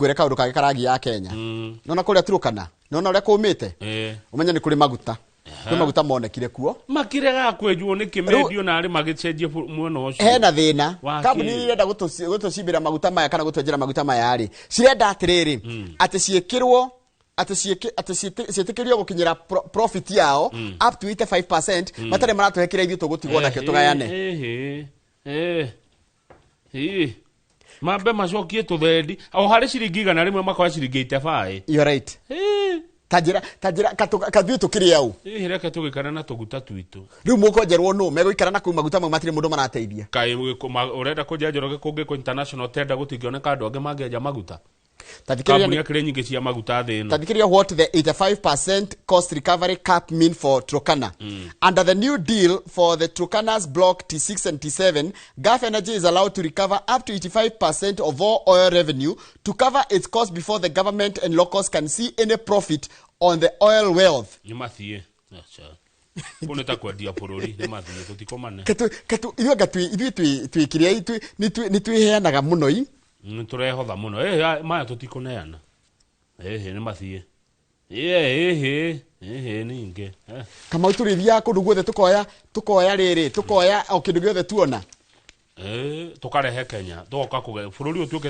gwire kaundu kage karagi ya Kenya nona kuria Turukana nona uria kumite umenya ni kuri maguta kuri maguta monekire kuo makirega kwenjwo ni kimendio na ari magicenjie muono ucio hena thina kambuni irenda gutucibira maguta maya kana gutwenjera maguta maya ari cirenda atiriri ati ciekirwo ati cietikirio gukinyira profit yao up to 85% matare maratuhekira ithu tugutigwo na ketugayane mambe macokie tuthendi o hari ciringi igana rimwe makwa ciringi 85 you right tajira kathiu tukiri au reke tugikana na tuguta twitu riu mukonjerwo no megoikara na ku maguta matire mundu marateithia kai urenda kunjenjoroge kungi ku international tenda gutingioneka andu ange mangeja maguta Tadikiria what the 85% cost recovery cap mean for Turkana. Under the new deal for the Turkana's block T6 and T7, Gulf Energy is allowed to recover up to 85% of all oil revenue to cover its cost before the government and locals can see any profit on the oil wealth. Uneta kwendia bururi ni mathie tutikomane ni twiheanaga muno i turehotha muno maya tutikuneana ni mathie ninge kama uturithia kundu guothe tukoya riri tukoya o kindu giothe tuona tukarehe Kenya tugoka kuge bururi utuke